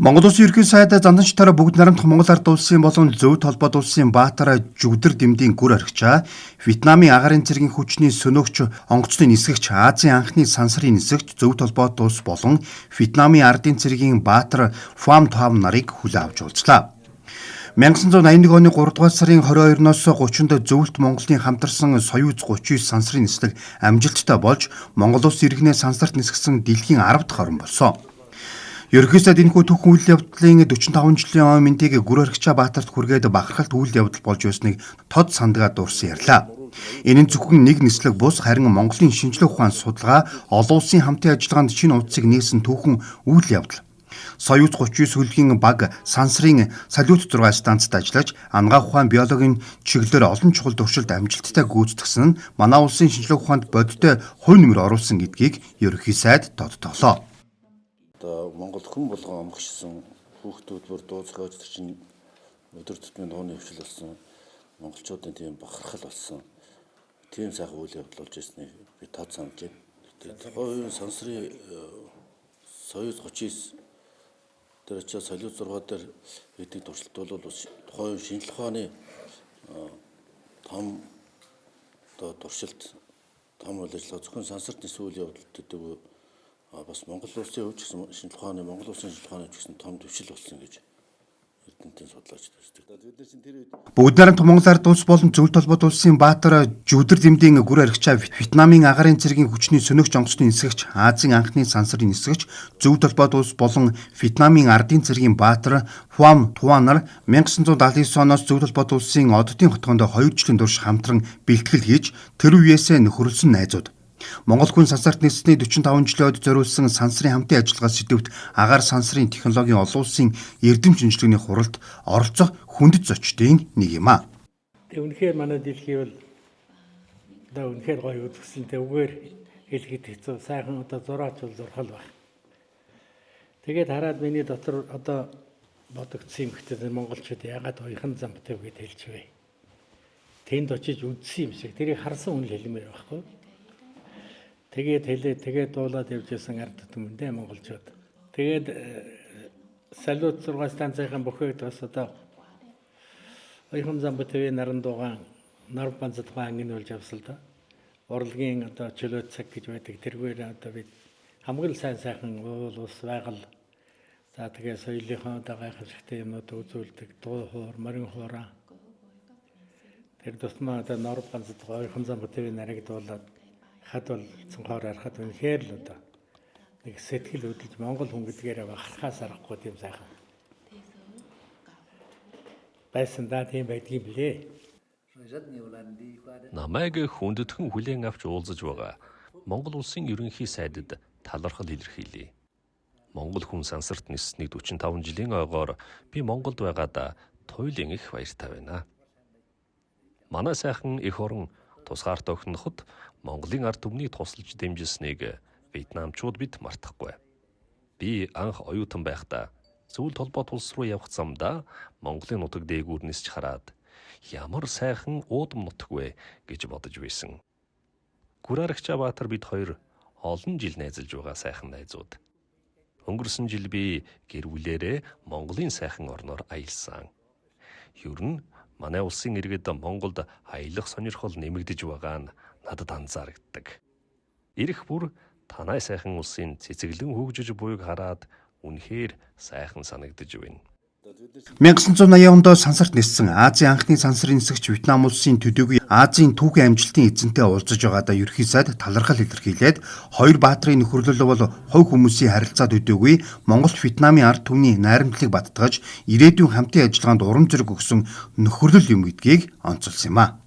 Монгол Улсын ерөнхий сайд занданчдаараа бүгд нарамдах Монгол Ард улсын болон Зөвд холбоод улсын Баатар Жүгдэр Дэмдийн гүр архичаа Вьетнамын агаарын цэргийн хүчний сөнөөгч онгоцны нисгэгч Азийн анхны сансрын нисгэгч Зөвд холбоод улс болон Вьетнамын ардын цэргийн Баатар Фам Том нарыг хүлээн авч уулзлаа. 1981 оны 3 дугаар сарын 22-ноос 30-нд Зөвлөлт Монголын хамтарсан Союз 39 сансрын нислэг амжилттай болж Монгол улс иргэнэ сансарт нисгсэн дэлхийн 10 дахь орн болсон. Ерөнхий сайд энэхүү түүхэн үйл явдлын 45 жилийн мэндийг гүр архичаа Баатарт хүргээд бахархалт үйл явдал болж байсныг тод сандгаа дурсан ярьлаа. Энэ нь зөвхөн нэг нислэг бус харин Монголын шинжлэх ухаан судалгаа олон улсын хамтын ажиллагаанд шинэ утсыг нээсэн түүхэн үйл явдал. Союз 39 хөлгийн баг сансрын салют 6 станцад ажиллаж анагаах ухаан биологийн чиглэлээр олон чухал туршилт амжилттай гүйцэтгсэн нь манай улсын шинжлэх ухаанд бодиттой хувь нэмэр оруулсан гэдгийг ерөнхий сайд тодтоглоо. Монгол хүн болгон амгшсан хүүхдүүд бүр дууцгааж чинь өдөр тутмын дууны хөвшил болсон монголчуудын тийм бахархал болсон тийм сайхан үйл явдал болж ирснийг би тод санаж байна. Тэгээд хоёрын сансрын Союз 39 тэр очиж салют 6 дээр хийдэг туршилт бол тухайн шинжлэх ухааны том туршилт том үйл ажиллагаа зөвхөн сансарт нисэх үйл явдал гэдэг бас Монгол улсын хувьд гэсэн шинжлэх ухааны Монгол улсын шинжлэх ухааны гэсэн том төвшил болсон гэж эрдэмтэн судлаач төсдөг. Бүгд нарамдах Монгол Ард улс болон Зөвлөлт холбоод улсын Баатар Жүгдэр Дэмдийн гүр архичаа Вьетнамын агаарын цэргийн хүчний сөнөөгч онгоцны нисгэгч Азийн анхны сансрын нисгэгч Зөвлөлт холбоод улс болон Вьетнамын ардын цэргийн Баатар Фам Том нар 1979 оноос Зөвлөлт холбоод улсын оддын хотгонд 2 жилийн турш хамтран бэлтгэл хийж тэр үеэсээ нөхөрлсөн найзууд. Монгол хүн сансарт ниссэний 45 жилийн ойд зориулсан сансрын хамтын ажиллагаа сэдвт агаар сансрын технологийн олон улсын эрдэм шинжилгээний хуралд оролцох хүндэт зочдын нэг юм аа. Үнэхээр манай дэлхий бол үнэхээр гоё үзэсгэлэн үгээр хэлэхэд хэцүү сайхан зураач бол зурхал баг. Тэгээд хараад миний дотор бодогдсон юм гэхдээ монголчууд яагаад хоёрхан зам битв гэд хэлчихвэ. Тэнд очиж үзсэн юм шиг тэрийг харсан хүн хэлмээр байхгүй. Тэгээд дуулаад явжсэн ард түмэндээ монголчууд. Тэгээд салют 6 станцын бүхээгд бас хоёрхан зам битвийн наран дуугаан нар банцад ангин болж авсал да. Урлагийн чөлөө цаг гэж байдаг. Тэргээр бид хамгийн сайхан уул ус байгаль. За тэгээ соёлынхоо гайхамшигтай юмнууд үзүүлдэг. Дуу хоор, морин хоороо. Тэр тусмаа нар банцад хоёрхан зам битвийн нарыг дуулаад хад бол цонхоор харахад үнэхээр л нэг сэтгэл хөдлөж Монгол хүн гэдгээрээ бахархаас аргагүй тийм сайхан байсан да тийм байдгийн блэ. Намайг хүндэтгэн хүлээн авч уулзаж байгаа Монгол улсын ерөнхий сайдад талархал илэрхийлье. Монгол хүн сансарт ниссэний 45 жилийн ойгоор би Монголд байгаадаа туйлын их баяртай байна. Манай сайхан эх орон тусгаар тогтноход Монголын ард түмнийг тусалж дэмжсэнийг Вьетнамчууд бид мартахгүй. Би анх оюутан байхдаа Зөвлөлт холбоот улс руу явах замдаа Монголын нутаг дээгүүр нисч хараад ямар сайхан уудам нутаг вэ гэж бодож байсан. Гүр архичаа Баатар бид хоёр олон жил найзалж байгаа сайхан найзууд. Өнгөрсөн жил би гэр бүлээрээ Монголын сайхан орноор аялсан. Ер нь манай улсын иргэд Монголд аялах сонирхол нэмэгдэж байгаа нь надад анзаарэгддэг. Ирэх бүр танай сайхан улсын цэцэглэн хөгжиж буйг хараад үнэхээр сайхан санагдаж байна. 1980 онд сансарт ниссэн Азийн анхны сансрын нисгэгч Вьетнам улсын төдийгүй Азийн түүхийн амжилтын эзэнтэй уулзаж байгаадаа ерөнхий сайд талархал илэрхийлээд хоёр Баатарын нөхөрлөл бол хувь хүмүүсийн харилцаа төдийгүй Монголд Вьетнамын ард түмний найрамдлыг баттгаж ирээдүйн хамтын ажиллагаанд урам зориг өгсөн нөхөрлөл юм гэдгийг онцолсон юм а.